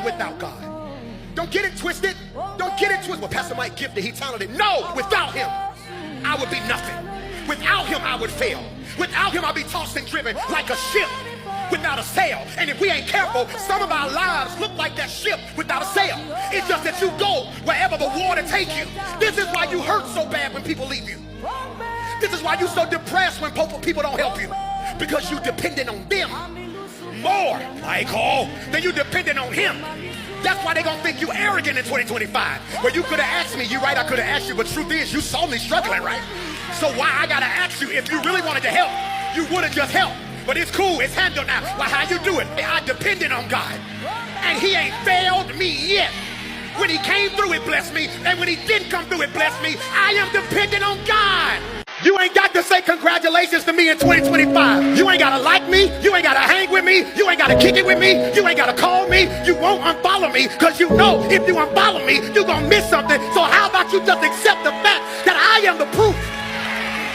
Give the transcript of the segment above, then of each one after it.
without God. Don't get it twisted. Don't get it twisted. Well, Pastor Mike gifted, he talented. No, without him, I would be nothing. Without him, I would fail. Without him, I'll be tossed and driven like a ship without a sail. And if we ain't careful, some of our lives look like that ship without a sail. It's just that you go wherever the water takes you. This is why you hurt so bad when people leave you. This is why you're so depressed when people don't help you. Because you dependent on them more, Michael, than you dependent on him. That's why they gonna think you arrogant in 2025. Well, you could have asked me, you right, I could have asked you, but truth is, you saw me struggling, right? So why I gotta ask you, if you really wanted to help, you would have just helped. But it's cool, it's handled now. Well, how you do it? I depended on God. And he ain't failed me yet. When he came through, it blessed me. And when he didn't come through, it blessed me. I am dependent on God. You ain't got to say congratulations to me in 2025. You ain't got to like me. You ain't got to hang with me. You ain't got to kick it with me. You ain't got to call me. You won't unfollow me because you know if you unfollow me, you're going to miss something. So how about you just accept the fact that I am the proof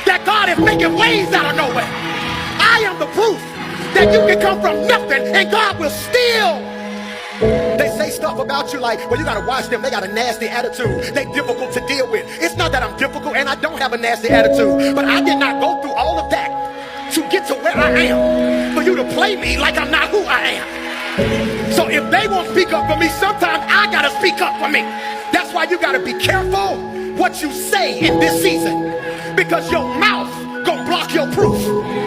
that God is making ways out of nowhere. I am the proof that you can come from nothing and God will still. They say stuff about you like, well, you gotta watch them, they got a nasty attitude, they difficult to deal with. It's not that I'm difficult and I don't have a nasty attitude, but I did not go through all of that to get to where I am, for you to play me like I'm not who I am. So if they won't speak up for me, sometimes I gotta speak up for me. That's why you gotta be careful what you say in this season, because your mouth gonna block your proof.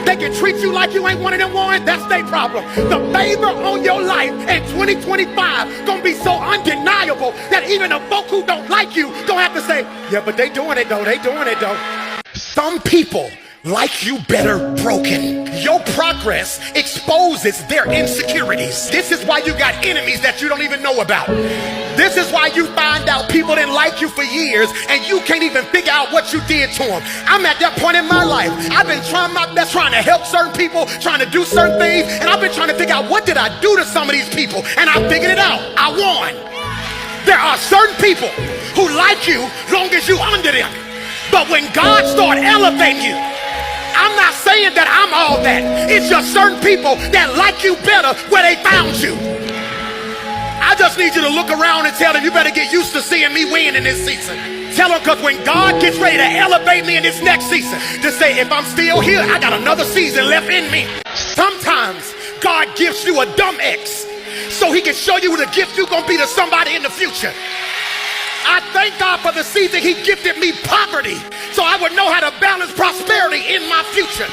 They can treat you like you ain't one of them one, that's their problem. The favor on your life in 2025 gonna be so undeniable that even the folk who don't like you gonna have to say, yeah, but they doing it though, they doing it though. Some people like you better broken. Your progress exposes their insecurities. This is why you got enemies that you don't even know about. This is why you find out people didn't like you for years and you can't even figure out what you did to them. I'm at that point in my life. I've been trying my best, trying to help certain people, trying to do certain things, and I've been trying to figure out what did I do to some of these people, and I figured it out. I won. There are certain people who like you long as you under them, but when God starts elevating you, I'm not saying that I'm all that. It's just certain people that like you better where they found you. I just need you to look around and tell them you better get used to seeing me win in this season. Tell them, because when God gets ready to elevate me in this next season, to say if I'm still here, I got another season left in me. Sometimes God gives you a dumb ex so he can show you the gift you're going to be to somebody in the future. I thank God for the season he gifted me poverty so I would know how to balance prosperity in my future.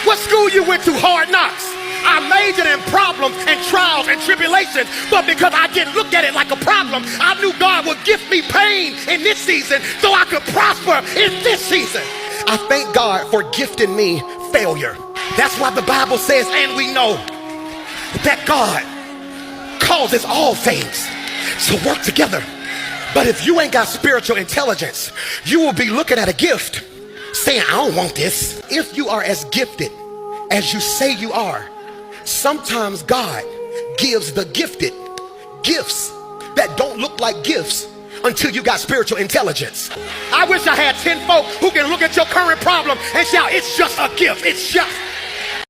What school you went to? Hard Knocks. I majored in problems and trials and tribulations, but because I didn't look at it like a problem, I knew God would gift me pain in this season so I could prosper in this season. I thank God for gifting me failure. That's why the Bible says, and we know that God causes all things to work together. But if you ain't got spiritual intelligence, you will be looking at a gift saying, I don't want this. If you are as gifted as you say you are, sometimes God gives the gifted gifts that don't look like gifts until you got spiritual intelligence. I wish I had 10 folk who can look at your current problem and shout, it's just a gift. It's just